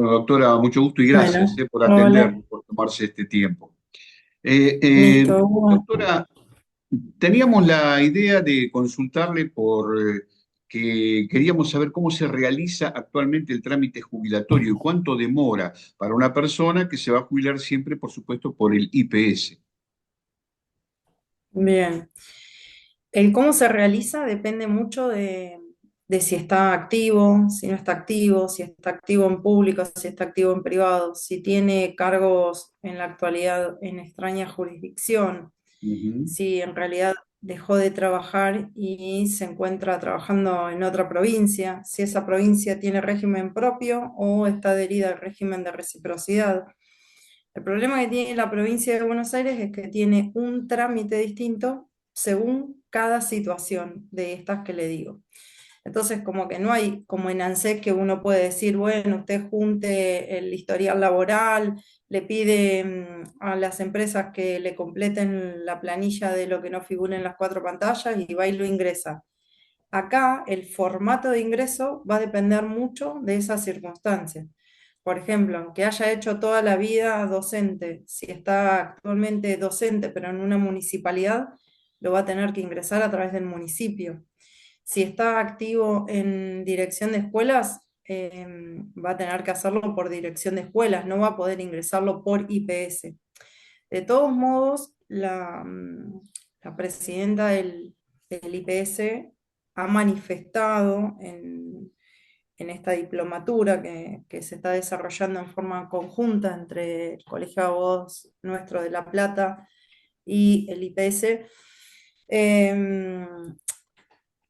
Bueno, doctora, mucho gusto y gracias Bueno, por hola, atendernos, por tomarse este tiempo. listo, Hugo. Doctora, teníamos la idea de consultarle que queríamos saber cómo se realiza actualmente el trámite jubilatorio y cuánto demora para una persona que se va a jubilar siempre, por supuesto, por el IPS. Bien. El cómo se realiza depende mucho de si está activo, si no está activo, si está activo en público, si está activo en privado, si tiene cargos en la actualidad en extraña jurisdicción, Ujú. si en realidad dejó de trabajar y se encuentra trabajando en otra provincia, si esa provincia tiene régimen propio o está adherida al régimen de reciprocidad. El problema que tiene la provincia de Buenos Aires es que tiene un trámite distinto según cada situación de estas que le digo. Entonces, como que no hay, como en ANSES, que uno puede decir, bueno, usted junte el historial laboral, le pide a las empresas que le completen la planilla de lo que no figura en las cuatro pantallas y va y lo ingresa. Acá el formato de ingreso va a depender mucho de esas circunstancias. Por ejemplo, aunque haya hecho toda la vida docente, si está actualmente docente pero en una municipalidad, lo va a tener que ingresar a través del municipio. Si está activo en dirección de escuelas, va a tener que hacerlo por dirección de escuelas, no va a poder ingresarlo por IPS. De todos modos, la presidenta del IPS ha manifestado en esta diplomatura que se está desarrollando en forma conjunta entre el Colegio de Abogados nuestro de La Plata y el IPS, em,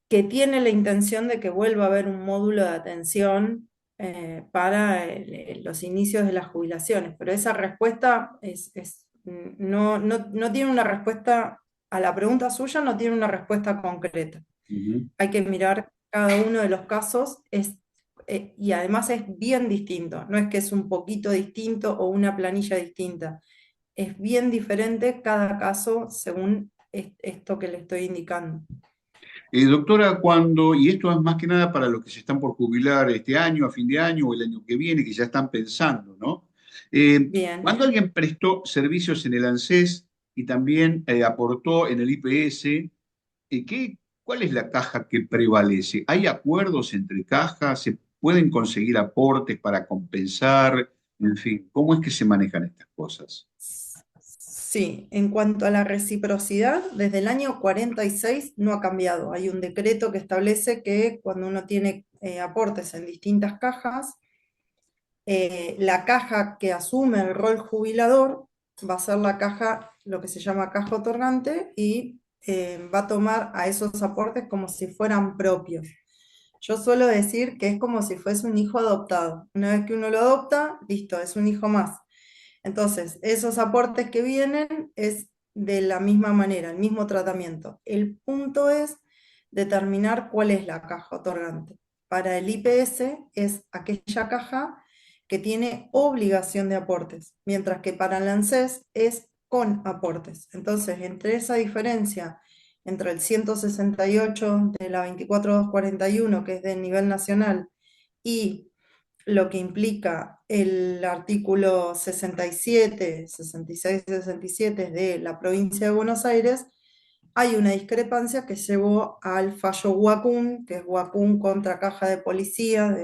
que tiene la intención de que vuelva a haber un módulo de atención para los inicios de las jubilaciones, pero esa respuesta no tiene una respuesta a la pregunta suya, no tiene una respuesta concreta. Ujú. Hay que mirar cada uno de los casos y además es bien distinto, no es que es un poquito distinto o una planilla distinta, es bien diferente cada caso según esto que le estoy indicando. Doctora, y esto es más que nada para los que se están por jubilar este año, a fin de año o el año que viene, que ya están pensando, ¿no? Bien. Cuando alguien prestó servicios en el ANSES y también aportó en el IPS, ¿cuál es la caja que prevalece? ¿Hay acuerdos entre cajas? ¿Se pueden conseguir aportes para compensar? En fin, ¿cómo es que se manejan estas cosas? Sí, en cuanto a la reciprocidad, desde el año 46 no ha cambiado. Hay un decreto que establece que cuando uno tiene aportes en distintas cajas, la caja que asume el rol jubilador va a ser la caja, lo que se llama caja otorgante, y va a tomar a esos aportes como si fueran propios. Yo suelo decir que es como si fuese un hijo adoptado. Una vez que uno lo adopta, listo, es un hijo más. Entonces, esos aportes que vienen es de la misma manera, el mismo tratamiento. El punto es determinar cuál es la caja otorgante. Para el IPS es aquella caja que tiene obligación de aportes, mientras que para el ANSES es con aportes. Entonces, entre esa diferencia entre el 168 de la 24241, que es de nivel nacional, y lo que implica el artículo 67, 66 y 67 de la provincia de Buenos Aires, hay una discrepancia que llevó al fallo Huacún, que es Huacún contra Caja de Policía,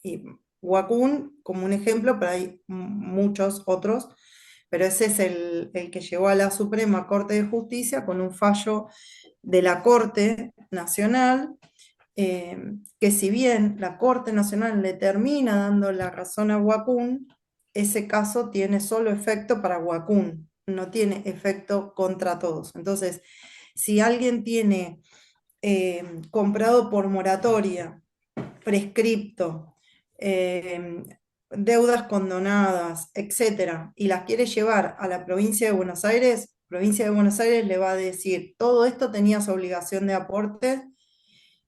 y Huacún como un ejemplo, pero hay muchos otros, pero ese es el que llegó a la Suprema Corte de Justicia con un fallo de la Corte Nacional, que si bien la Corte Nacional le termina dando la razón a Huacún, ese caso tiene solo efecto para Huacún, no tiene efecto contra todos. Entonces, si alguien tiene comprado por moratoria, prescripto, eh, deudas condonadas, etcétera, y las quiere llevar a la provincia de Buenos Aires, provincia de Buenos Aires le va a decir, todo esto tenías obligación de aporte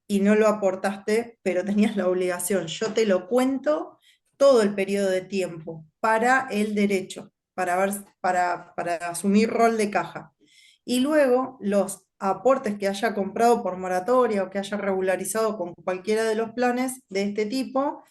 y no lo aportaste, pero tenías la obligación. Yo te lo cuento todo el periodo de tiempo para el derecho, para asumir rol de caja. Y luego los aportes que haya comprado por moratoria o que haya regularizado con cualquiera de los planes de este tipo,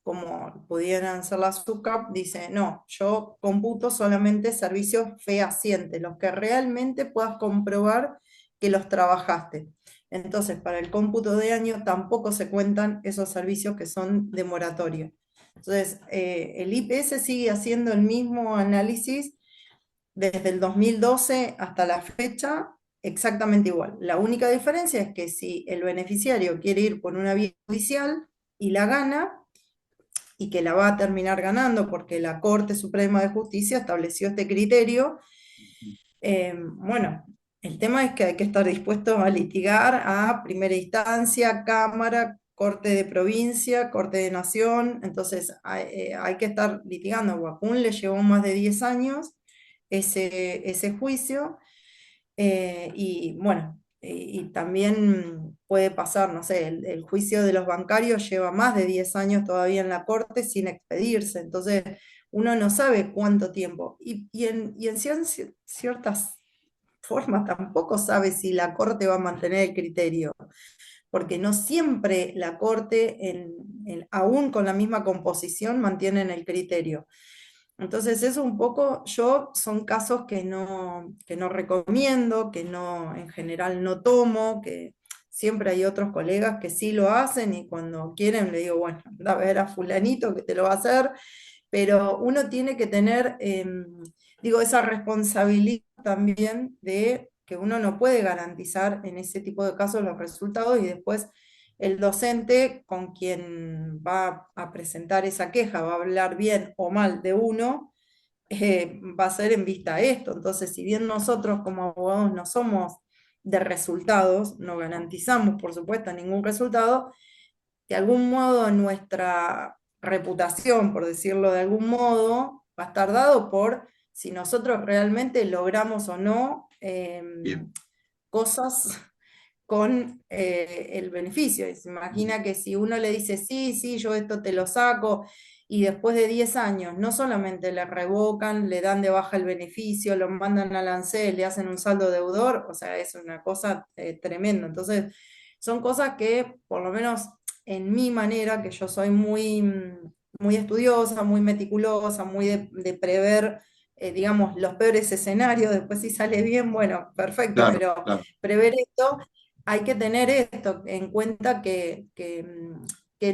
como pudieran ser las SUCAP, dice, no, yo computo solamente servicios fehacientes, los que realmente puedas comprobar que los trabajaste. Entonces, para el cómputo de año tampoco se cuentan esos servicios que son de moratoria. Entonces, el IPS sigue haciendo el mismo análisis desde el 2012 hasta la fecha, exactamente igual. La única diferencia es que si el beneficiario quiere ir por una vía judicial y la gana, y que la va a terminar ganando porque la Corte Suprema de Justicia estableció este criterio, bueno, el tema es que hay que estar dispuesto a litigar a primera instancia, Cámara, Corte de Provincia, Corte de Nación, entonces hay que estar litigando. A Wacún le llevó más de 10 años ese juicio, y bueno, y también puede pasar, no sé, el juicio de los bancarios lleva más de 10 años todavía en la Corte sin expedirse, entonces uno no sabe cuánto tiempo. Y en ciertas formas tampoco sabe si la Corte va a mantener el criterio, porque no siempre la Corte, aún con la misma composición, mantienen el criterio. Entonces, eso un poco, son casos que no recomiendo, que no, en general no tomo, que siempre hay otros colegas que sí lo hacen y cuando quieren le digo, bueno, anda a ver a fulanito que te lo va a hacer, pero uno tiene que tener, digo, esa responsabilidad también de que uno no puede garantizar en ese tipo de casos los resultados y después el docente con quien va a presentar esa queja, va a hablar bien o mal de uno, va a ser en vista a esto. Entonces, si bien nosotros como abogados no somos de resultados, no garantizamos, por supuesto, ningún resultado, de algún modo nuestra reputación, por decirlo de algún modo, va a estar dado por si nosotros realmente logramos o no Bien. cosas con el beneficio. Y se Ujú. imagina que si uno le dice, sí, sí, yo esto te lo saco, y después de 10 años no solamente le revocan, le dan de baja el beneficio, lo mandan al ANSES, le hacen un saldo deudor, o sea, es una cosa tremenda. Entonces, son cosas que, por lo menos en mi manera, que yo soy muy estudiosa, muy meticulosa, muy de prever, digamos, los peores escenarios, después si sale bien, bueno, perfecto, Claro, pero claro, prever esto, hay que tener esto en cuenta que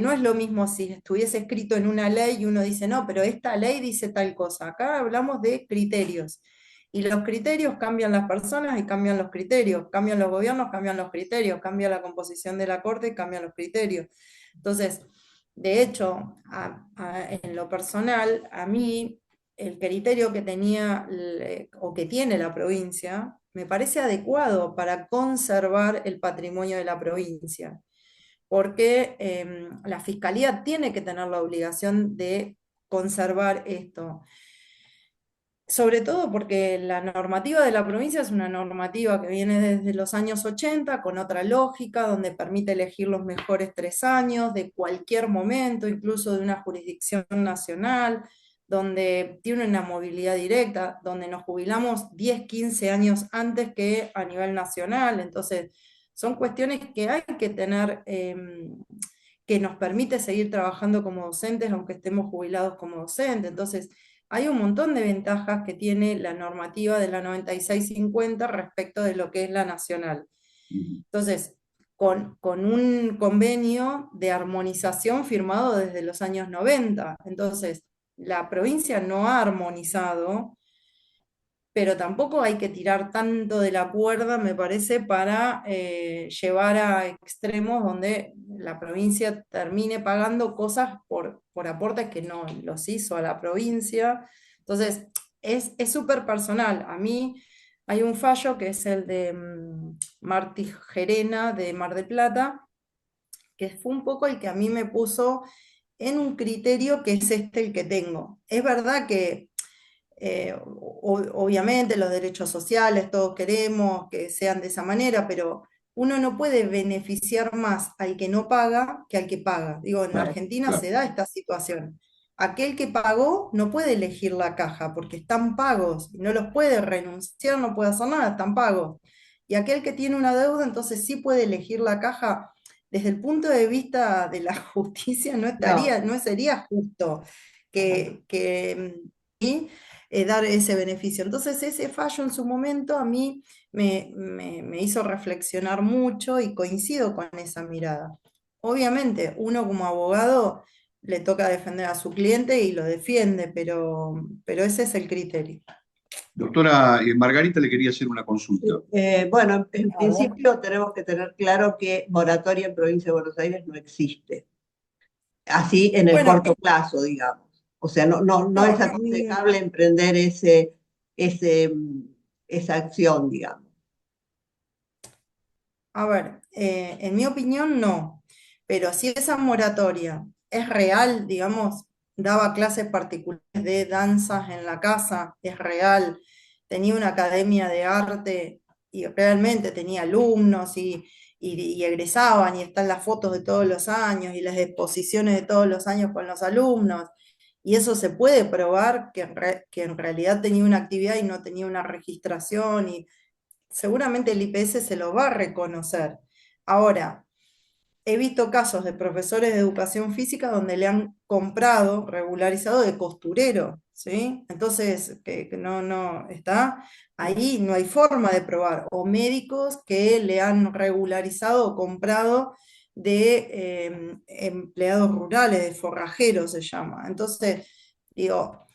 no es lo mismo si estuviese escrito en una ley y uno dice, no, pero esta ley dice tal cosa. Acá hablamos de criterios. Y los criterios cambian las personas y cambian los criterios, cambian los gobiernos, cambian los criterios, cambia la composición de la corte y cambian los criterios. Entonces, de hecho, en lo personal, a mí el criterio que tenía o que tiene la provincia me parece adecuado para conservar el patrimonio de la provincia, porque la fiscalía tiene que tener la obligación de conservar esto. Sobre todo porque la normativa de la provincia es una normativa que viene desde los años 80 con otra lógica, donde permite elegir los mejores 3 años de cualquier momento, incluso de una jurisdicción nacional, donde tiene una movilidad directa, donde nos jubilamos 10, 15 años antes que a nivel nacional. Entonces, son cuestiones que hay que tener, que nos permite seguir trabajando como docentes, aunque estemos jubilados como docentes. Entonces, hay un montón de ventajas que tiene la normativa de la 9650 respecto de lo que es la nacional. ujú, Entonces, con un convenio de armonización firmado desde los años 90. Entonces, la provincia no ha armonizado, pero tampoco hay que tirar tanto de la cuerda, me parece, para llevar a extremos donde la provincia termine pagando cosas por aportes que no los hizo a la provincia. Entonces, es súper personal. A mí hay un fallo que es el de Martí Gerena de Mar del Plata, que fue un poco el que a mí me puso en un criterio que es este el que tengo. Es verdad que obviamente los derechos sociales, todos queremos que sean de esa manera, pero uno no puede beneficiar más al que no paga que al que paga. Digo, en claro, Argentina claro, se da esta situación. Aquel que pagó no puede elegir la caja porque están pagos, y no los puede renunciar, no puede hacer nada, están pagos. Y aquel que tiene una deuda, entonces sí puede elegir la caja, desde el punto de vista de la justicia No, no sería justo que dar ese beneficio. Entonces ese fallo en su momento a mí me hizo reflexionar mucho y coincido con esa mirada. Obviamente, uno como abogado le toca defender a su cliente y lo defiende, pero ese es el criterio. Doctora Margarita le quería hacer una consulta. bueno, en A ver. principio tenemos que tener claro que moratoria en Provincia de Buenos Aires no existe, así en el Bueno, corto plazo, digamos. O sea, no es no, aconsejable emprender ese, esa acción, digamos. a ver, en mi opinión no, pero si esa moratoria es real, digamos, daba clases particulares de danzas en la casa, es real, tenía una academia de arte y realmente tenía alumnos y egresaban y están las fotos de todos los años y las exposiciones de todos los años con los alumnos. Y eso se puede probar que en realidad tenía una actividad y no tenía una registración y seguramente el IPS se lo va a reconocer. Ahora, he visto casos de profesores de educación física donde le han comprado, regularizado de costurero, ¿sí? Entonces, que no está, ahí no hay forma de probar. O médicos que le han regularizado o comprado de empleados rurales, de forrajeros se llama. Entonces, digo,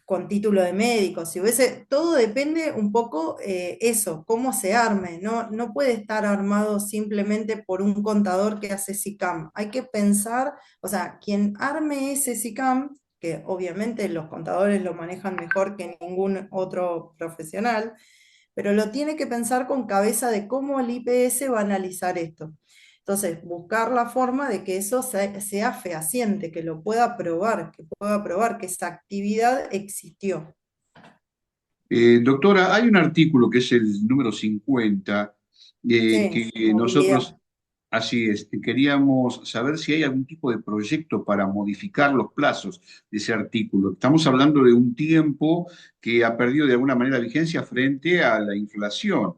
con título de médico, si hubiese, todo depende un poco eso, cómo se arme, no puede estar armado simplemente por un contador que hace SICAM. Hay que pensar, o sea, quien arme ese SICAM, que obviamente los contadores lo manejan mejor que ningún otro profesional, pero lo tiene que pensar con cabeza de cómo el IPS va a analizar esto. Entonces, buscar la forma de que eso sea fehaciente, que lo pueda probar, que pueda probar que esa actividad existió. Doctora, hay un artículo que es el número 50, Sí, que nosotros, movilidad. así es, queríamos saber si hay algún tipo de proyecto para modificar los plazos de ese artículo. Estamos hablando de un tiempo que ha perdido de alguna manera vigencia frente a la inflación.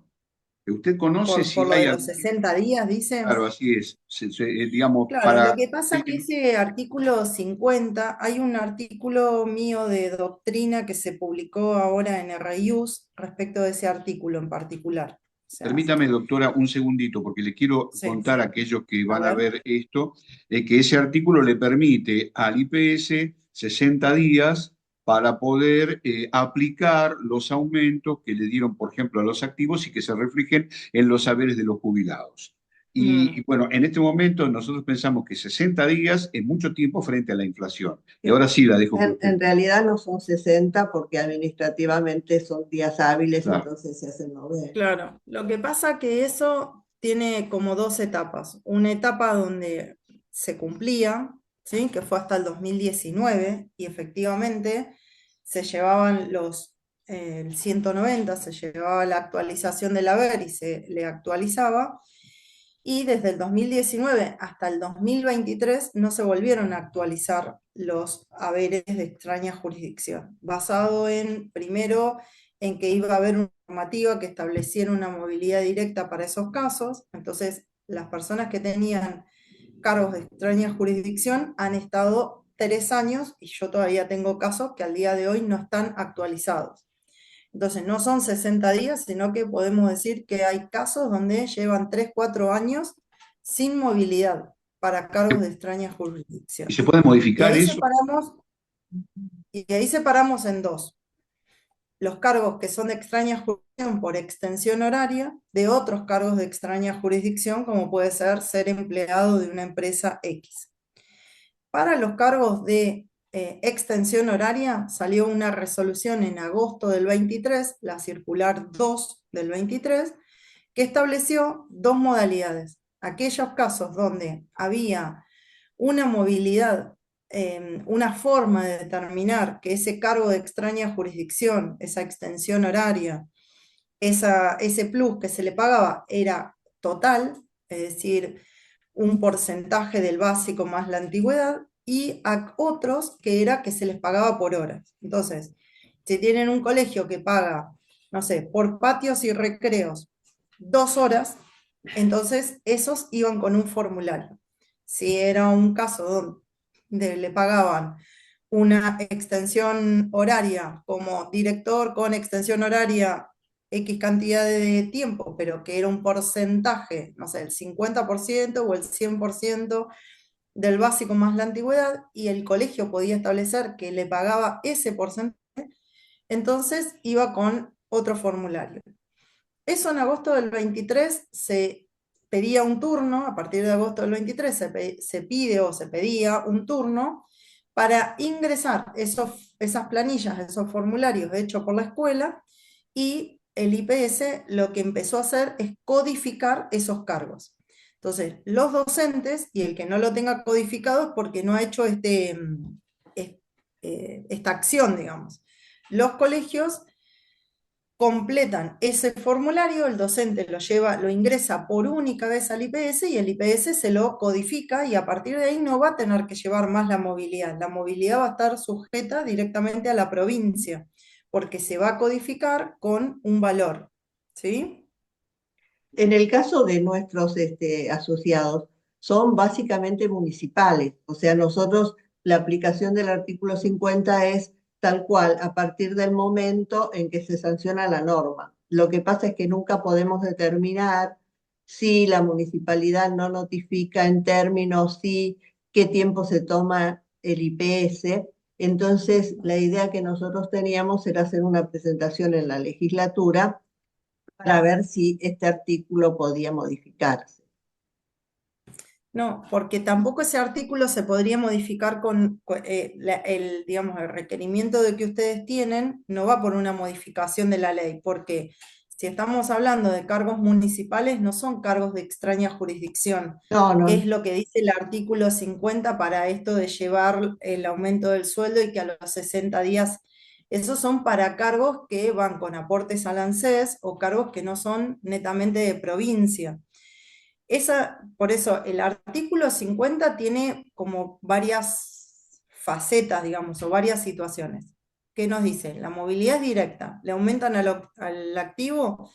¿Usted conoce Por si lo hay de los algún... 60 días, dice. Claro, así es. Digamos, Claro, lo para... que pasa que ese artículo 50, hay un artículo mío de doctrina que se publicó ahora en RIUS respecto de ese artículo en particular. O sea, Permítame, doctora, un segundito, porque le quiero sí, contar a aquellos que a van a ver. ver esto, que ese artículo le permite al IPS 60 días para poder aplicar los aumentos que le dieron, por ejemplo, a los activos y que se reflejen en los saberes de los jubilados. Y Mm. bueno, en este momento nosotros pensamos que 60 días es mucho tiempo frente a la inflación. Y ahora sí la dejo con usted. En realidad no son 60 porque administrativamente son días hábiles, Claro. entonces se hacen 90. Claro, lo que pasa que eso tiene como dos etapas. Una etapa donde se cumplía, ¿sí? Que fue hasta el 2019 y efectivamente se llevaban el 190, se llevaba la actualización del haber y se le actualizaba. Y desde el 2019 hasta el 2023 no se volvieron a actualizar los haberes de extraña jurisdicción, basado en, primero, en que iba a haber una normativa que estableciera una movilidad directa para esos casos. Entonces, las personas que tenían cargos de extraña jurisdicción han estado 3 años y yo todavía tengo casos que al día de hoy no están actualizados. Entonces, no son 60 días, sino que podemos decir que hay casos donde llevan 3 4 años sin movilidad para cargos de extraña ¿Y jurisdicción. se puede Y modificar ahí eso? separamos, y ahí separamos en dos. Los cargos que son de extraña jurisdicción por extensión horaria, de otros cargos de extraña jurisdicción, como puede ser empleado de una empresa X. Para los cargos de extensión horaria salió una resolución en agosto del 23, la circular 2 del 23, que estableció dos modalidades. Aquellos casos donde había una movilidad, una forma de determinar que ese cargo de extraña jurisdicción, esa extensión horaria, ese plus que se le pagaba era total, es decir, un porcentaje del básico más la antigüedad, y a otros que era que se les pagaba por horas. Entonces, si tienen un colegio que paga, no sé, por patios y recreos 2 horas, Entonces, esos iban con un formulario. Si era un caso donde le pagaban una extensión horaria como director con extensión horaria X cantidad de tiempo, pero que era un porcentaje, no sé, el 50% o el 100% del básico más la antigüedad, y el colegio podía establecer que le pagaba ese porcentaje, entonces iba con otro formulario. Eso en agosto del 23 se pedía un turno, a partir de agosto del 23 se pide o se pedía un turno para ingresar esas planillas, esos formularios hechos por la escuela, y el IPS lo que empezó a hacer es codificar esos cargos. Entonces, los docentes, y el que no lo tenga codificado es porque no ha hecho esta acción, digamos. Los colegios completan ese formulario, el docente lo lleva, lo ingresa por única vez al IPS y el IPS se lo codifica, y a partir de ahí no va a tener que llevar más la movilidad. La movilidad va a estar sujeta directamente a la provincia, porque se va a codificar con un valor, ¿sí? En el caso de nuestros asociados, son básicamente municipales. O sea, nosotros, la aplicación del artículo 50 es tal cual a partir del momento en que se sanciona la norma. Lo que pasa es que nunca podemos determinar si la municipalidad no notifica en términos, si qué tiempo se toma el IPS. Entonces, la idea que nosotros teníamos era hacer una presentación en la legislatura para ver si este artículo podía modificarse. No, porque tampoco ese artículo se podría modificar digamos, el requerimiento de que ustedes tienen no va por una modificación de la ley, porque si estamos hablando de cargos municipales, no son cargos de extraña jurisdicción, No, que no, es lo que dice el artículo 50 para esto de llevar el aumento del sueldo y que a los 60 días, esos son para cargos que van con aportes al ANSES o cargos que no son netamente de provincia. Por eso el artículo 50 tiene como varias facetas, digamos, o varias situaciones. ¿Qué nos dice? La movilidad es directa, le aumentan al activo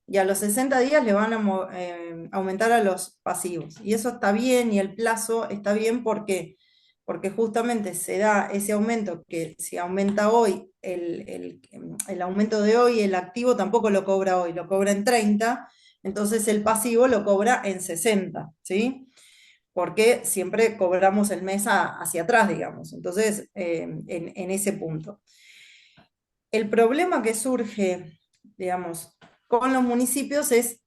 y a los 60 días le van a aumentar a los pasivos. Y eso está bien, y el plazo está bien porque justamente se da ese aumento, que si aumenta hoy, el aumento de hoy, el activo tampoco lo cobra hoy, lo cobra en 30, entonces el pasivo lo cobra en 60, ¿sí? Porque siempre cobramos el mes hacia atrás, digamos. Entonces, en ese punto. El problema que surge, digamos, con los municipios es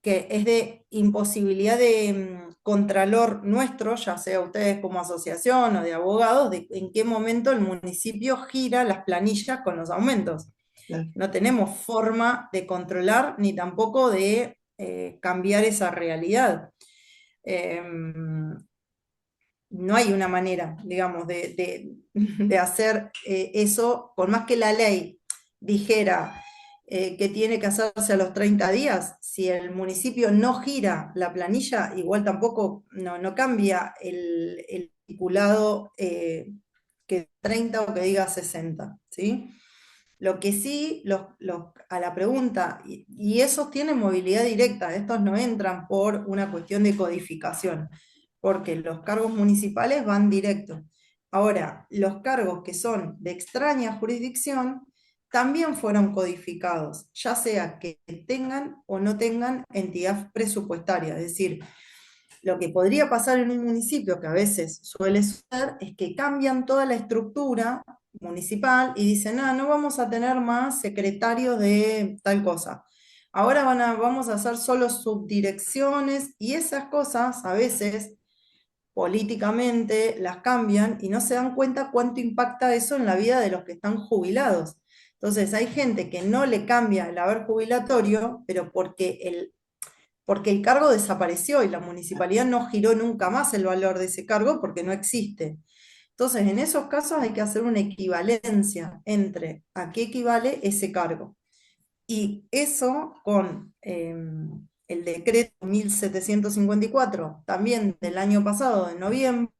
que es de imposibilidad de contralor nuestro, ya sea ustedes como asociación o de abogados, de en qué momento el municipio gira las planillas con los aumentos. claro. No tenemos forma de controlar ni tampoco de cambiar esa realidad. No hay una manera, digamos, de hacer eso, por más que la ley dijera que tiene que hacerse a los 30 días, si el municipio no gira la planilla, igual tampoco no cambia el articulado que 30 o que diga 60, ¿sí? Lo que sí, a la pregunta, y esos tienen movilidad directa, estos no entran por una cuestión de codificación, porque los cargos municipales van directo. Ahora, los cargos que son de extraña jurisdicción también fueron codificados, ya sea que tengan o no tengan entidad presupuestaria. Es decir, lo que podría pasar en un municipio, que a veces suele suceder, es que cambian toda la estructura municipal y dicen, ah, no vamos a tener más secretarios de tal cosa. Ahora vamos a hacer solo subdirecciones, y esas cosas a veces políticamente las cambian y no se dan cuenta cuánto impacta eso en la vida de los que están jubilados. Entonces hay gente que no le cambia el haber jubilatorio, pero porque el cargo desapareció y la municipalidad no giró nunca más el valor de ese cargo porque no existe. Entonces, en esos casos hay que hacer una equivalencia entre a qué equivale ese cargo. Y eso con el decreto 1754, también del año pasado, de noviembre,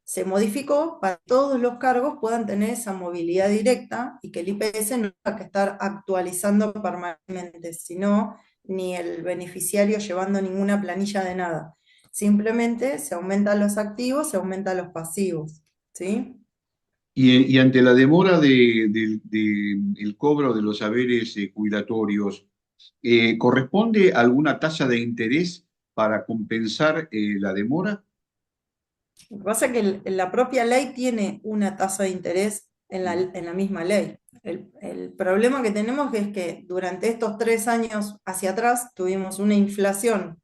se modificó para que todos los cargos puedan tener esa movilidad directa y que el IPS no tenga que estar actualizando permanentemente, sino ni el beneficiario llevando ninguna planilla de nada. Simplemente se aumentan los activos, se aumentan los pasivos, ¿sí? Y ante la demora el cobro de los saberes jubilatorios, ¿corresponde alguna tasa de interés para compensar la demora? Lo que pasa es que la propia ley tiene una tasa de interés en la misma ley. El problema que tenemos es que durante estos 3 años hacia atrás tuvimos una inflación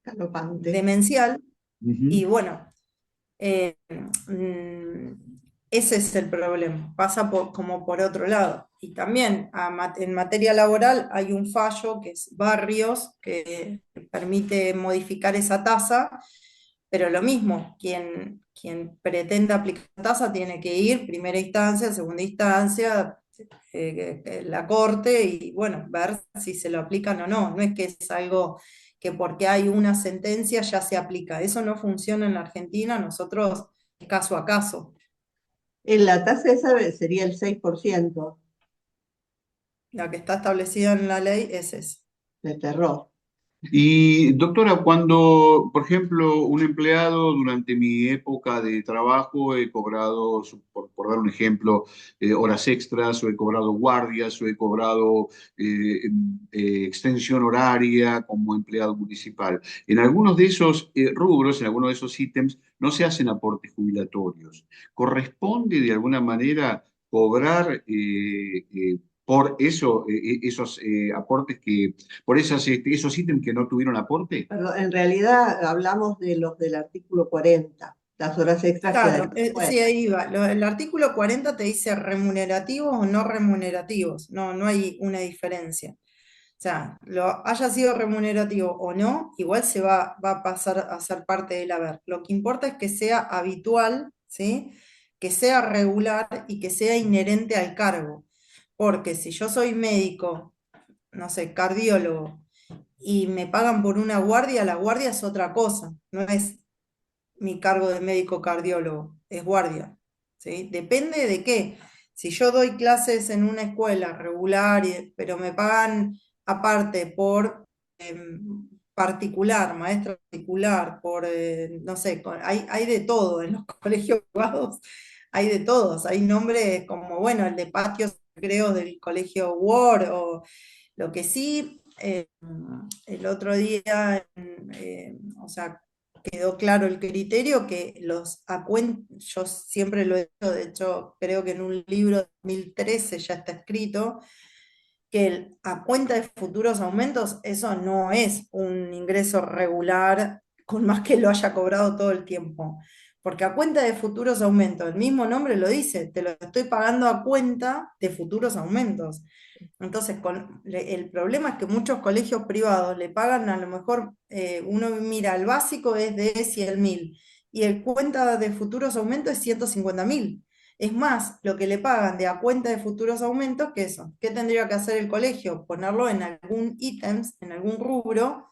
Galopante. demencial Ujú. y bueno, eh, mm, ese es el problema, pasa como por otro lado. Y también en materia laboral hay un fallo que es Barrios, que permite modificar esa tasa, pero lo mismo, quien pretenda aplicar la tasa tiene que ir primera instancia, segunda instancia, la corte y bueno, ver si se lo aplican o no. No es que es algo que porque hay una sentencia ya se aplica. Eso no funciona en la Argentina, nosotros es caso a caso. En la tasa esa sería el 6% La que está establecida en la ley es esa. de terror. Y doctora, cuando, por ejemplo, un empleado durante mi época de trabajo he cobrado, por dar un ejemplo, horas extras, o he cobrado guardias, o he cobrado extensión horaria como empleado municipal. En algunos de esos rubros, en algunos de esos ítems, no se hacen aportes jubilatorios. ¿Corresponde de alguna manera cobrar por eso, esos aportes que por esos ítems que no tuvieron aporte? Pero en realidad hablamos de los del artículo 40. Las horas extras Claro, quedarían sí, fuera. ahí va. El artículo 40 te dice remunerativos o no remunerativos. No, no hay una diferencia. O sea, lo haya sido remunerativo o no, igual va a pasar a ser parte del haber. Lo que importa es que sea habitual, ¿sí? Que sea regular y que sea inherente al cargo. Porque si yo soy médico, no sé, cardiólogo, y me pagan por una guardia, la guardia es otra cosa, no es mi cargo de médico cardiólogo, es guardia, ¿sí? Depende de qué. Si yo doy clases en una escuela regular, pero me pagan aparte por particular, maestra particular, por, no sé, hay de todo en los colegios privados, hay de todos, hay nombres como, bueno, el de patios recreos del colegio Ward, o lo que sí, el otro día, o sea, quedó claro el criterio que yo siempre lo he dicho, de hecho creo que en un libro de 2013 ya está escrito, que a cuenta de futuros aumentos eso no es un ingreso regular, con más que lo haya cobrado todo el tiempo. Porque a cuenta de futuros aumentos, el mismo nombre lo dice, te lo estoy pagando a cuenta de futuros aumentos. Entonces, el problema es que muchos colegios privados le pagan a lo mejor, uno mira, el básico es de 100.000 y el cuenta de futuros aumentos es 150.000. Es más, lo que le pagan de a cuenta de futuros aumentos que eso. ¿Qué tendría que hacer el colegio? Ponerlo en algún ítems, en algún rubro,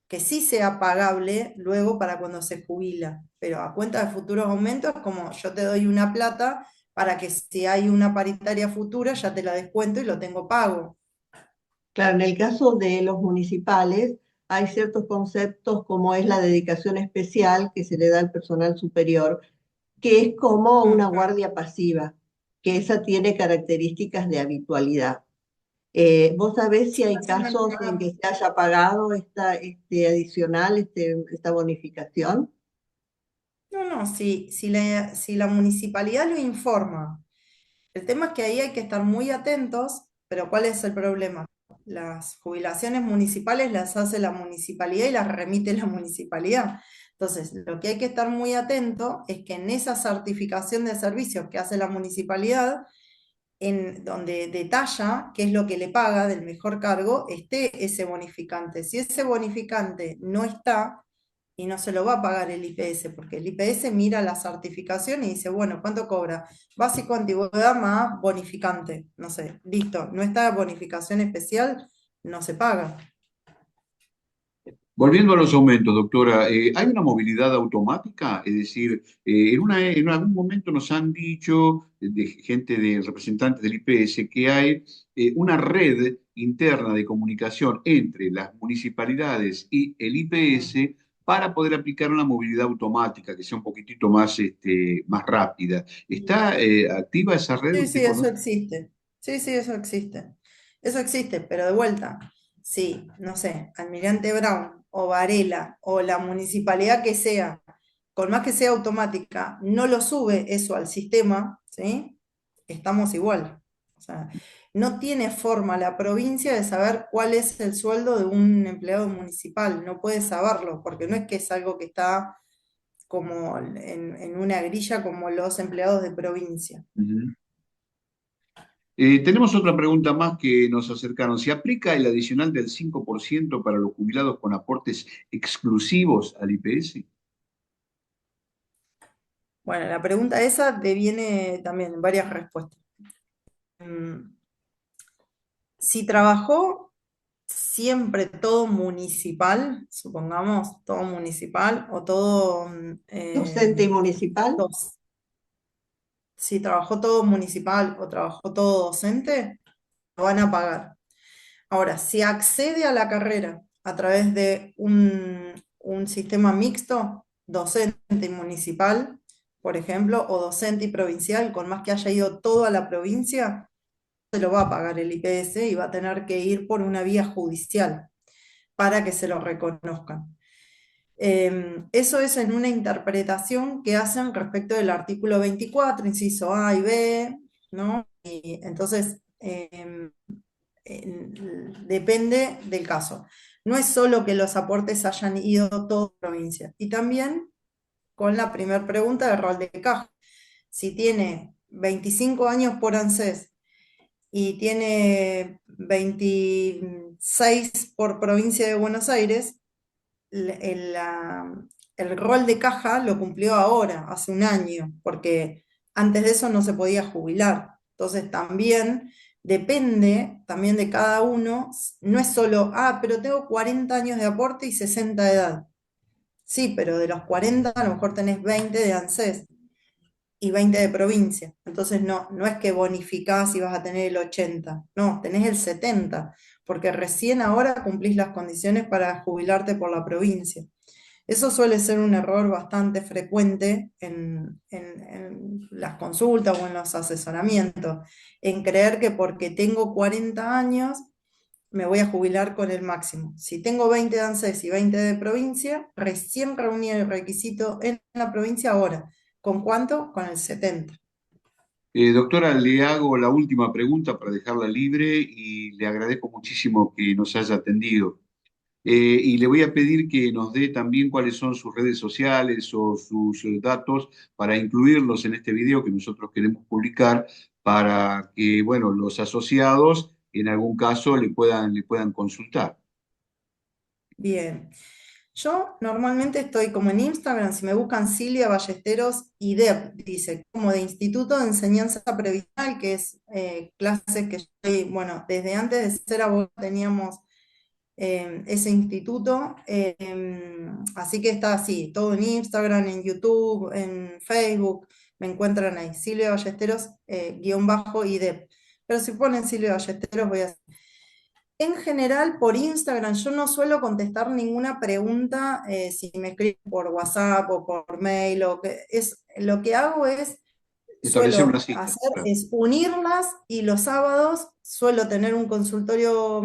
que sí sea pagable luego para cuando se jubila. Pero a cuenta de futuros aumentos, como yo te doy una plata para que si hay una paritaria futura ya te la descuento y lo tengo pago. Claro, en el caso de los municipales hay ciertos conceptos como es la dedicación especial que se le da al personal superior, que es como una Mm. guardia pasiva, que esa tiene características de habitualidad. ¿Vos sabés si Sí, hay así me lo casos en que pagaron. se haya pagado este adicional, esta bonificación? No, no, si la municipalidad lo informa. El tema es que ahí hay que estar muy atentos, pero ¿cuál es el problema? Las jubilaciones municipales las hace la municipalidad y las remite la municipalidad. Entonces, lo que hay que estar muy atento es que en esa certificación de servicios que hace la municipalidad, en donde detalla qué es lo que le paga del mejor cargo, esté ese bonificante. Si ese bonificante no está, y no se lo va a pagar el IPS, porque el IPS mira la certificación y dice, bueno, ¿cuánto cobra? Básico, antigüedad más bonificante, no sé, listo, no está bonificación especial, no se paga. Volviendo a los aumentos, doctora, ¿hay una movilidad automática? Es decir, en algún momento nos han dicho de gente, de representantes del IPS, que hay una red interna de comunicación entre las municipalidades y el IPS para poder aplicar una movilidad automática que sea un poquitito más, más rápida. ¿Está activa esa red? Sí, ¿Usted sí, eso conoce? existe. Sí, sí, eso existe. Eso existe, pero de vuelta, sí, no sé, Almirante Brown o Varela o la municipalidad que sea, con más que sea automática, no lo sube eso al sistema, ¿sí? Estamos igual. O sea, no tiene forma la provincia de saber cuál es el sueldo de un empleado municipal, no puede saberlo, porque no es que es algo que está como en una grilla como los empleados de provincia. Ujú. Tenemos otra pregunta más que nos acercaron. ¿Se aplica el adicional del 5% para los jubilados con aportes exclusivos al IPS? Bueno, la pregunta esa deviene también en varias respuestas. Mm, Si trabajó siempre todo municipal, supongamos todo municipal o todo Docente y municipal. dos. Si trabajó todo municipal o trabajó todo docente, lo van a pagar. Ahora, si accede a la carrera a través de un sistema mixto, docente y municipal, por ejemplo, o docente y provincial, con más que haya ido todo a la provincia, se lo va a pagar el IPS y va a tener que ir por una vía judicial para que se lo reconozcan. Eso es en una interpretación que hacen respecto del artículo 24, inciso A y B, ¿no? Y entonces, depende del caso. No es solo que los aportes hayan ido a toda la provincia, y también con la primera pregunta de rol de caja. Si tiene 25 años por ANSES y tiene 26 por provincia de Buenos Aires, el rol de caja lo cumplió ahora, hace un año, porque antes de eso no se podía jubilar. Entonces también depende también de cada uno, no es solo, pero tengo 40 años de aporte y 60 de edad. Sí, pero de los 40 a lo mejor tenés 20 de ANSES y 20 de provincia. Entonces no es que bonificás y vas a tener el 80, no, tenés el 70, porque recién ahora cumplís las condiciones para jubilarte por la provincia. Eso suele ser un error bastante frecuente en las consultas o en los asesoramientos, en creer que porque tengo 40 años me voy a jubilar con el máximo. Si tengo 20 de ANSES y 20 de provincia, recién reuní el requisito en la provincia ahora. ¿Con cuánto? Con el 70. Doctora, le hago la última pregunta para dejarla libre y le agradezco muchísimo que nos haya atendido. Y le voy a pedir que nos dé también cuáles son sus redes sociales o sus datos para incluirlos en este video que nosotros queremos publicar para que, bueno, los asociados en algún caso le puedan consultar. Bien. Yo normalmente estoy como en Instagram, si me buscan Silvia Ballesteros IDEP, dice, como de Instituto de Enseñanza Previsional, que es clases que yo, bueno, desde antes de ser abogada teníamos ese instituto, así que está así, todo en Instagram, en YouTube, en Facebook, me encuentran ahí, Silvia Ballesteros, guión bajo IDEP. Pero si ponen Silvia Ballesteros voy a... En general, por Instagram, yo no suelo contestar ninguna pregunta si me escriben por WhatsApp o por mail. Lo que hago es, Establecer una suelo cita. hacer Claro. es unirlas y los sábados suelo tener un consultorio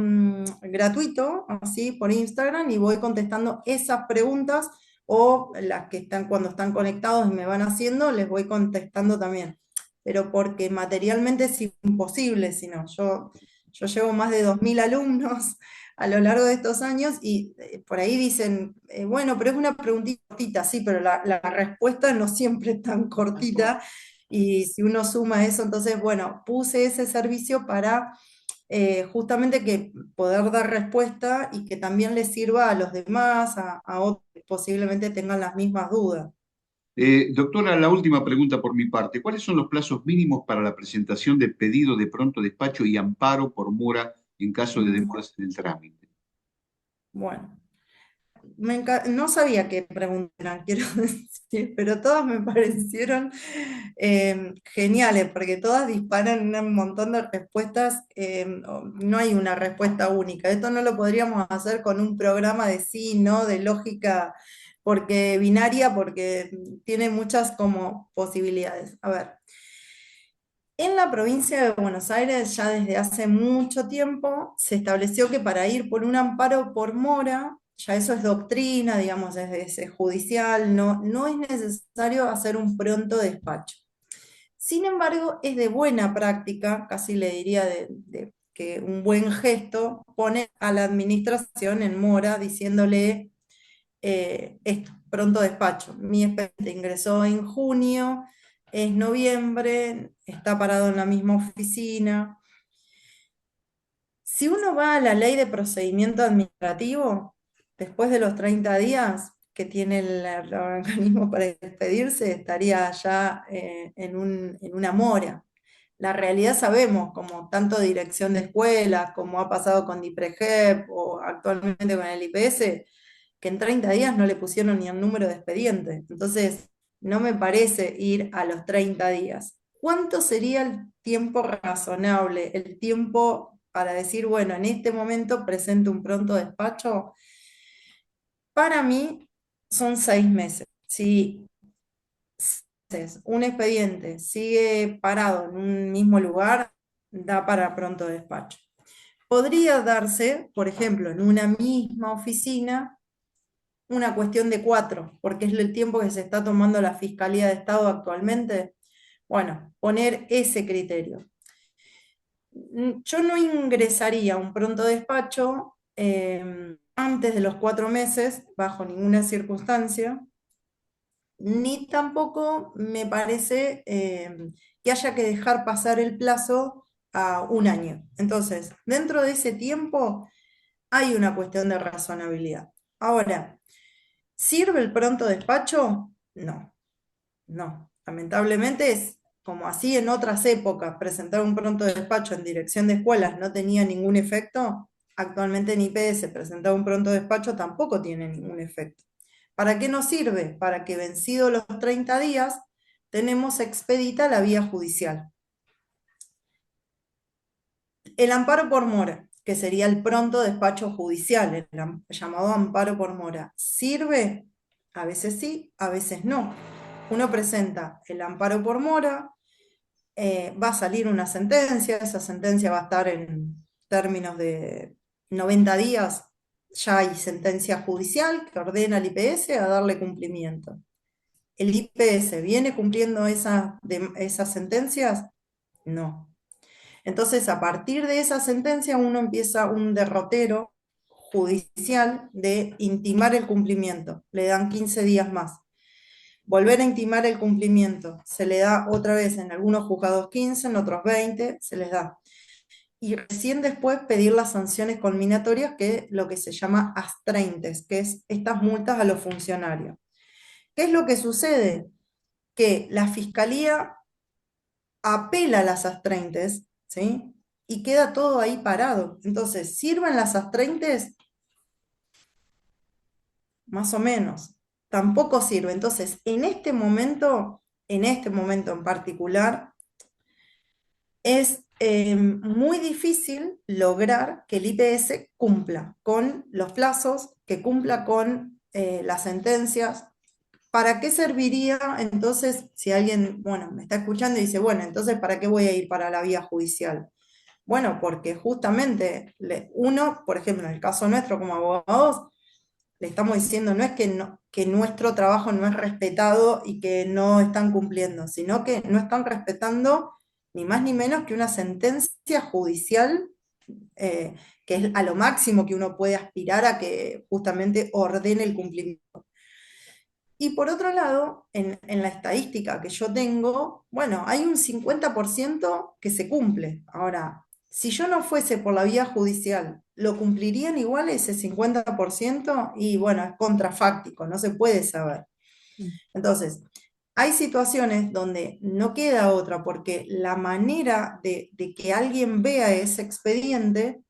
gratuito, así por Instagram, y voy contestando esas preguntas o las que están cuando están conectados y me van haciendo, les voy contestando también. Pero porque materialmente es imposible, si no, yo llevo más de 2.000 alumnos a lo largo de estos años y por ahí dicen, bueno, pero es una preguntita cortita, sí, pero la respuesta no siempre es tan cortita y si uno suma eso, entonces, bueno, puse ese servicio para justamente que poder dar respuesta y que también les sirva a los demás, a otros que posiblemente tengan las mismas dudas. Doctora, la última pregunta por mi parte. ¿Cuáles son los plazos mínimos para la presentación de pedido de pronto despacho y amparo por mora en caso de Mm, demoras en el trámite? Bueno. No sabía qué preguntar, quiero decir, pero todas me parecieron geniales, porque todas disparan un montón de respuestas. No hay una respuesta única. Esto no lo podríamos hacer con un programa de sí, no, de lógica, porque binaria, porque tiene muchas como posibilidades. A ver. En la provincia de Buenos Aires, ya desde hace mucho tiempo, se estableció que para ir por un amparo por mora, ya eso es doctrina, digamos, es judicial, no es necesario hacer un pronto despacho. Sin embargo, es de buena práctica, casi le diría que un buen gesto, pone a la administración en mora diciéndole esto, pronto despacho. Mi expediente ingresó en junio, es noviembre, está parado en la misma oficina. Si uno va a la ley de procedimiento administrativo, después de los 30 días que tiene el organismo para despedirse, estaría ya en una mora. La realidad sabemos, como tanto dirección de escuelas, como ha pasado con DIPREGEP o actualmente con el IPS, que en 30 días no le pusieron ni el número de expediente. Entonces, no me parece ir a los 30 días. ¿Cuánto sería el tiempo razonable, el tiempo para decir, bueno, en este momento presento un pronto despacho? Para mí son 6 meses. Si un expediente sigue parado en un mismo lugar, da para pronto despacho. Podría darse, por ejemplo, en una misma oficina, una cuestión de 4, porque es el tiempo que se está tomando la Fiscalía de Estado actualmente. Bueno, poner ese criterio. Yo no ingresaría a un pronto despacho antes de los 4 meses, bajo ninguna circunstancia, ni tampoco me parece que haya que dejar pasar el plazo a un año. Entonces, dentro de ese tiempo hay una cuestión de razonabilidad. Ahora, ¿sirve el pronto despacho? No, no. Lamentablemente es como así en otras épocas, presentar un pronto despacho en dirección de escuelas no tenía ningún efecto. Actualmente en IPS presentar un pronto despacho tampoco tiene ningún efecto. ¿Para qué nos sirve? Para que vencidos los 30 días tenemos expedita la vía judicial. El amparo por mora, que sería el pronto despacho judicial, el llamado amparo por mora, ¿sirve? A veces sí, a veces no. Uno presenta el amparo por mora, va a salir una sentencia, esa sentencia va a estar en términos de 90 días, ya hay sentencia judicial que ordena al IPS a darle cumplimiento. ¿El IPS viene cumpliendo esas sentencias? No. Entonces, a partir de esa sentencia, uno empieza un derrotero judicial de intimar el cumplimiento. Le dan 15 días más. Volver a intimar el cumplimiento. Se le da otra vez en algunos juzgados 15, en otros 20, se les da. Y recién después pedir las sanciones conminatorias, que es lo que se llama astreintes, que es estas multas a los funcionarios. ¿Qué es lo que sucede? Que la fiscalía apela a las astreintes, ¿sí? Y queda todo ahí parado. Entonces, ¿sirven las astreintes? Más o menos. Tampoco sirve. Entonces, en este momento en particular, es muy difícil lograr que el IPS cumpla con los plazos, que cumpla con las sentencias. ¿Para qué serviría entonces si alguien, bueno, me está escuchando y dice, bueno, entonces ¿para qué voy a ir para la vía judicial? Bueno, porque justamente uno, por ejemplo, en el caso nuestro como abogados, le estamos diciendo no es que nuestro trabajo no es respetado y que no están cumpliendo, sino que no están respetando ni más ni menos que una sentencia judicial, que es a lo máximo que uno puede aspirar a que justamente ordene el cumplimiento. Y por otro lado, en la estadística que yo tengo, bueno, hay un 50% que se cumple. Ahora, si yo no fuese por la vía judicial, ¿lo cumplirían igual ese 50%? Y bueno, es contrafáctico, no se puede saber. Entonces, hay situaciones donde no queda otra, porque la manera de que alguien vea ese expediente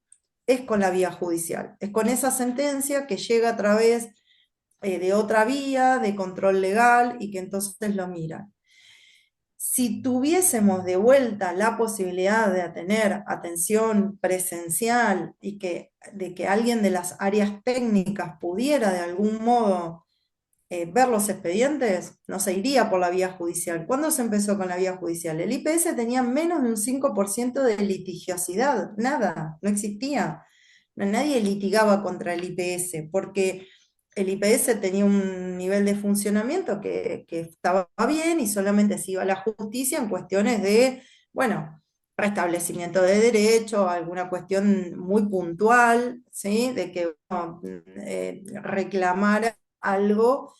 es con la vía judicial, es con esa sentencia que llega a través de otra vía, de control legal, y que entonces lo miran. Si tuviésemos de vuelta la posibilidad de tener atención presencial y de que alguien de las áreas técnicas pudiera de algún modo ver los expedientes, no se iría por la vía judicial. ¿Cuándo se empezó con la vía judicial? El IPS tenía menos de un 5% de litigiosidad, nada, no existía. Nadie litigaba contra el IPS porque el IPS tenía un nivel de funcionamiento que estaba bien y solamente se iba a la justicia en cuestiones de, bueno, restablecimiento de derecho, alguna cuestión muy puntual, ¿sí? De que bueno, reclamar algo,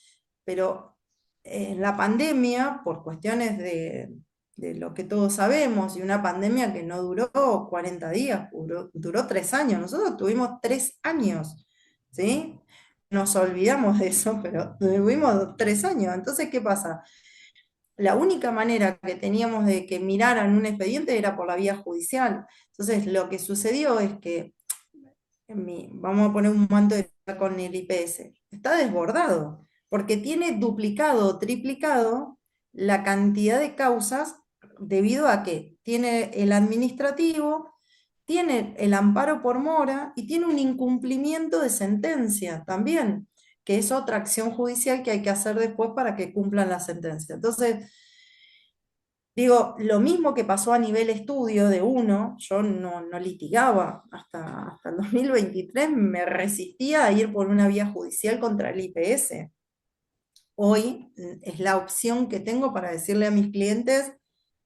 pero en la pandemia, por cuestiones de lo que todos sabemos, y una pandemia que no duró 40 días, duró 3 años. Nosotros tuvimos 3 años, ¿sí? Nos olvidamos de eso, pero tuvimos 3 años. Entonces, ¿qué pasa? La única manera que teníamos de que miraran un expediente era por la vía judicial. Entonces, lo que sucedió es que, vamos a poner un manto de con el IPS, está desbordado, porque tiene duplicado o triplicado la cantidad de causas debido a que tiene el administrativo, tiene el amparo por mora y tiene un incumplimiento de sentencia también, que es otra acción judicial que hay que hacer después para que cumplan la sentencia. Entonces, digo, lo mismo que pasó a nivel estudio de uno, yo no litigaba hasta el 2023, me resistía a ir por una vía judicial contra el IPS. Hoy es la opción que tengo para decirle a mis clientes,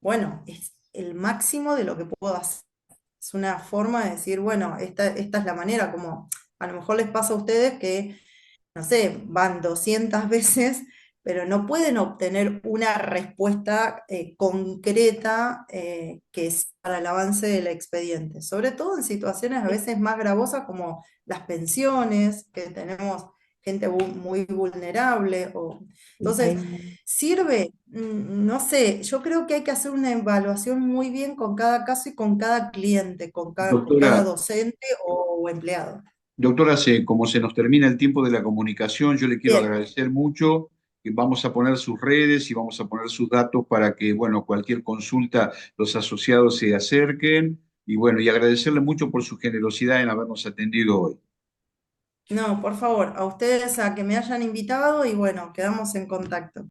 bueno, es el máximo de lo que puedo hacer. Es una forma de decir, bueno, esta es la manera, como a lo mejor les pasa a ustedes que no sé, van 200 veces, pero no pueden obtener una respuesta concreta que es para el avance del expediente, sobre todo en situaciones a veces más gravosas como las pensiones, que tenemos gente muy vulnerable. Entonces, sirve, no sé, yo creo que hay que hacer una evaluación muy bien con cada caso y con cada cliente, con cada Doctora, docente o empleado. doctora, como se nos termina el tiempo de la comunicación, yo le quiero Bien. agradecer mucho. Vamos a poner sus redes y vamos a poner sus datos para que, bueno, cualquier consulta los asociados se acerquen. Y bueno, y agradecerle mucho por su generosidad en habernos atendido hoy. No, por favor, a ustedes a que me hayan invitado y bueno, quedamos en contacto.